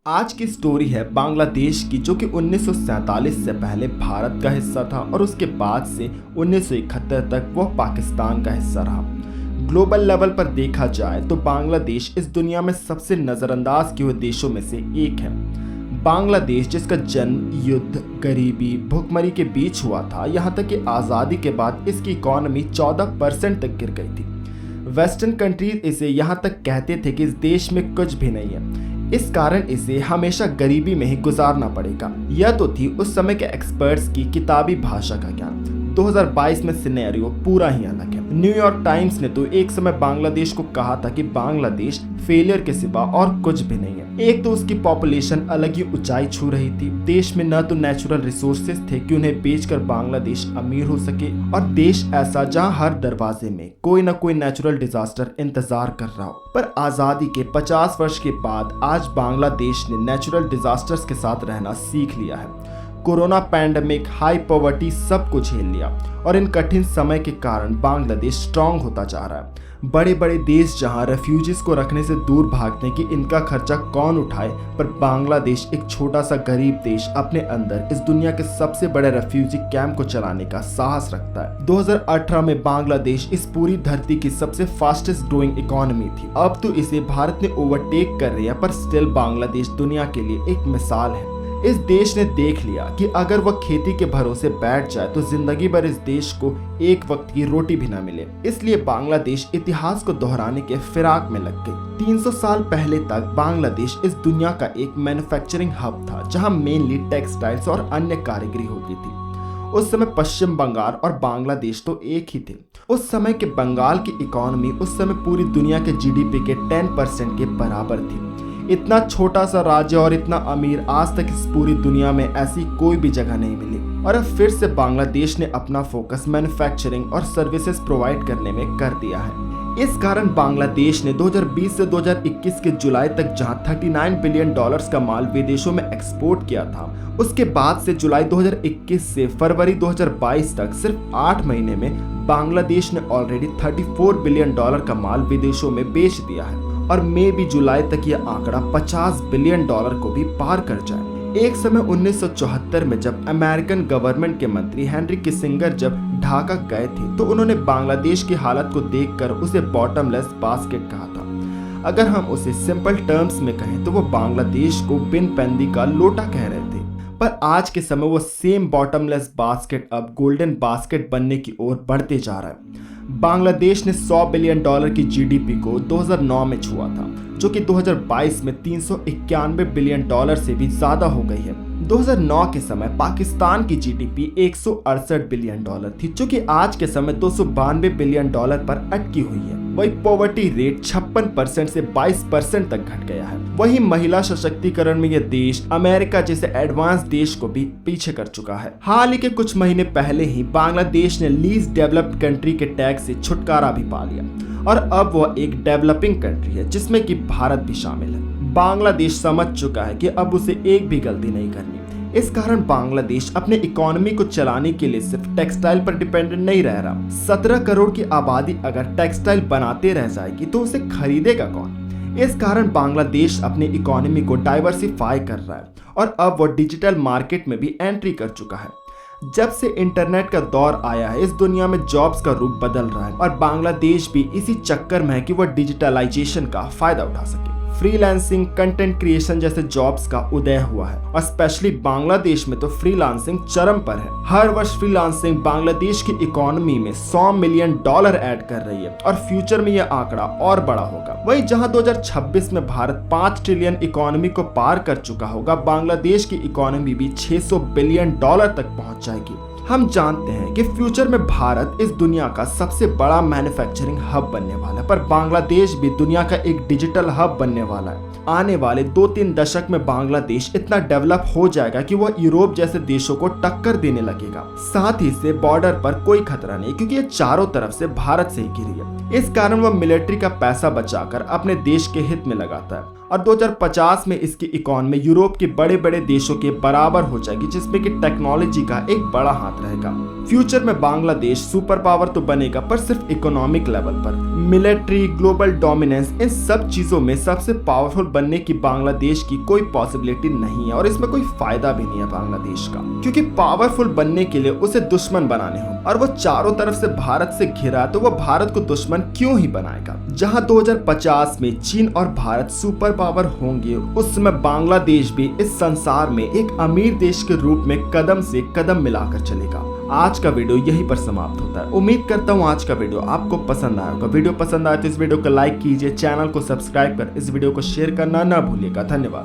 आज की स्टोरी है बांग्लादेश की, जो कि 1947 से पहले भारत का हिस्सा था और उसके बाद से 1971 तक वह पाकिस्तान का हिस्सा रहा। ग्लोबल लेवल पर देखा जाए तो बांग्लादेश इस दुनिया में सबसे नज़रअंदाज किए हुए देशों में से एक है। बांग्लादेश, जिसका जन्म युद्ध, गरीबी, भुखमरी के बीच हुआ था, यहाँ तक कि आज़ादी के बाद इसकी इकॉनमी 14% तक गिर गई थी। वेस्टर्न कंट्रीज इसे यहाँ तक कहते थे कि इस देश में कुछ भी नहीं है, इस कारण इसे हमेशा गरीबी में ही गुजारना पड़ेगा। यह तो थी उस समय के एक्सपर्ट्स की किताबी भाषा का ज्ञान। 2022 में सिनेरियो पूरा ही अलग है। न्यूयॉर्क टाइम्स ने तो एक समय बांग्लादेश को कहा था कि बांग्लादेश फेलियर के सिवा और कुछ भी नहीं है। एक तो उसकी पॉपुलेशन अलग ही ऊंचाई छू रही थी, देश में न तो नेचुरल रिसोर्सेज थे कि उन्हें बेचकर बांग्लादेश अमीर हो सके, और देश ऐसा जहां हर दरवाजे में कोई न कोई नेचुरल डिजास्टर इंतजार कर रहा हो। पर आजादी के 50 वर्ष के बाद आज बांग्लादेश ने नेचुरल डिजास्टर्स के साथ रहना सीख लिया है। कोरोना पैंडेमिक, हाई पॉवर्टी सब कुछ झेल लिया, और इन कठिन समय के कारण बांग्लादेश स्ट्रांग होता जा रहा है। बड़े बड़े देश जहां रेफ्यूजीज को रखने से दूर भागते कि इनका खर्चा कौन उठाए, पर बांग्लादेश एक छोटा सा गरीब देश अपने अंदर इस दुनिया के सबसे बड़े रेफ्यूजी कैंप को चलाने का साहस रखता है। 2018 में बांग्लादेश इस पूरी धरती की सबसे फास्टेस्ट ग्रोइंग इकोनॉमी थी। अब तो इसे भारत ने ओवरटेक कर रही है, पर स्टिल बांग्लादेश दुनिया के लिए एक मिसाल है। इस देश ने देख लिया कि अगर वह खेती के भरोसे बैठ जाए तो जिंदगी भर इस देश को एक वक्त की रोटी भी न मिले। इसलिए बांग्लादेश इतिहास को दोहराने के फिराक में लग गई। 300 साल पहले तक बांग्लादेश इस दुनिया का एक मैन्युफैक्चरिंग हब था, जहां मेनली टेक्सटाइल्स और अन्य कारीगरी होती थी। उस समय पश्चिम बंगाल और बांग्लादेश तो एक ही थे। उस समय के बंगाल की इकोनॉमी उस समय पूरी दुनिया के जीडीपी के 10% के बराबर थी। इतना छोटा सा राज्य और इतना अमीर आज तक इस पूरी दुनिया में ऐसी कोई भी जगह नहीं मिली। और अब फिर से बांग्लादेश ने अपना फोकस मैन्युफैक्चरिंग और सर्विसेज प्रोवाइड करने में कर दिया है। इस कारण बांग्लादेश ने 2020 से 2021 के जुलाई तक जहां $39 बिलियन का माल विदेशों में एक्सपोर्ट किया था, उसके बाद से जुलाई 2021 से फरवरी 2022 तक सिर्फ 8 महीने में बांग्लादेश ने ऑलरेडी $34 बिलियन का माल विदेशों में बेच दिया है, और मई भी जुलाई तक यह आंकड़ा $50 बिलियन को भी पार कर जाए। एक समय 1974 में जब अमेरिकन गवर्नमेंट के मंत्री हेनरी किसिंगर जब ढाका गए थे, तो उन्होंने बांग्लादेश की हालत को देखकर उसे बॉटमलेस बास्केट कहा था। अगर हम उसे सिंपल टर्म्स में कहें तो वो बांग्लादेश को बिन पैंदी का लोटा कह रहे थे। पर आज के समय वो सेम बॉटमलेस बास्केट अब गोल्डन बास्केट बनने की ओर बढ़ते जा रहा है। बांग्लादेश ने $100 बिलियन की जीडीपी को 2009 में छुआ था, जो कि 2022 में $391 बिलियन से भी ज्यादा हो गई है। 2009 के समय पाकिस्तान की जीडीपी $168 बिलियन थी, जो कि आज के समय $292 बिलियन पर अटकी हुई है। वही पॉवर्टी रेट 56% से 22% तक घट गया है। वही महिला सशक्तिकरण में यह देश अमेरिका जैसे एडवांस देश को भी पीछे कर चुका है। हाल ही के कुछ महीने पहले ही बांग्लादेश ने लीस्ट डेवलप्ड कंट्री के टैग से छुटकारा भी पा लिया, और अब वह एक डेवलपिंग कंट्री है, जिसमें कि भारत भी शामिल है। बांग्लादेश समझ चुका है कि अब उसे एक भी गलती नहीं करनी। इस कारण बांग्लादेश अपने इकोनॉमी को चलाने के लिए सिर्फ टेक्सटाइल पर डिपेंडेंट नहीं रह रहा। 17 करोड़ की आबादी अगर टेक्सटाइल बनाते रह जाएगी तो उसे खरीदेगा कौन? इस कारण बांग्लादेश अपनी इकोनॉमी को डाइवर्सिफाई कर रहा है, और अब वो डिजिटल मार्केट में भी एंट्री कर चुका है। जब से इंटरनेट का दौर आया है, इस दुनिया में जॉब्स का रूप बदल रहा है, और बांग्लादेश भी इसी चक्कर में है कि वह डिजिटलाइजेशन का फायदा उठा सके। फ्रीलांसिंग, कंटेंट क्रिएशन जैसे जॉब्स का उदय हुआ है, और स्पेशली बांग्लादेश में तो फ्रीलांसिंग चरम पर है। हर वर्ष फ्रीलांसिंग बांग्लादेश की इकोनॉमी में $100 मिलियन ऐड कर रही है, और फ्यूचर में यह आंकड़ा और बड़ा होगा। वही जहां 2026 में भारत 5 ट्रिलियन इकोनॉमी को पार कर चुका होगा, बांग्लादेश की इकोनॉमी भी $600 बिलियन तक पहुंच जाएगी। हम जानते हैं कि फ्यूचर में भारत इस दुनिया का सबसे बड़ा मैन्युफैक्चरिंग हब बनने वाला है, पर बांग्लादेश भी दुनिया का एक डिजिटल हब बनने वाला है। आने वाले 2-3 दशक में बांग्लादेश इतना डेवलप हो जाएगा कि वह यूरोप जैसे देशों को टक्कर देने लगेगा। साथ ही से बॉर्डर पर कोई खतरा नहीं, क्योंकि ये चारों तरफ से भारत से ही घिरी है। इस कारण वह मिलिट्री का पैसा बचाकर अपने देश के हित में लगाता है, और 2050 में इसकी इकोनॉमी यूरोप के बड़े बड़े देशों के बराबर हो जाएगी, जिसमें कि टेक्नोलॉजी का एक बड़ा हाथ रहेगा। फ्यूचर में बांग्लादेश सुपर पावर तो बनेगा, पर सिर्फ इकोनॉमिक लेवल पर। मिलिट्री, ग्लोबल डोमिनेंस, इन सब चीजों में सबसे पावरफुल बनने की बांग्लादेश की कोई पॉसिबिलिटी नहीं है और इसमें कोई फायदा भी नहीं है बांग्लादेश का, क्योंकि पावरफुल बनने के लिए उसे दुश्मन बनाने हों और वो चारों तरफ से भारत से घिरा, तो वो भारत को दुश्मन क्यों ही बनाएगा। जहां 2050 में चीन और भारत सुपर पावर होंगे, उस समय बांग्लादेश भी इस संसार में एक अमीर देश के रूप में कदम से कदम मिलाकर चलेगा। आज का वीडियो यहीं पर समाप्त होता है। उम्मीद करता हूँ आज का वीडियो आपको पसंद आया होगा। वीडियो पसंद आए तो इस वीडियो को लाइक कीजिए, चैनल को सब्सक्राइब कर इस वीडियो को शेयर करना ना भूलिएगा। धन्यवाद।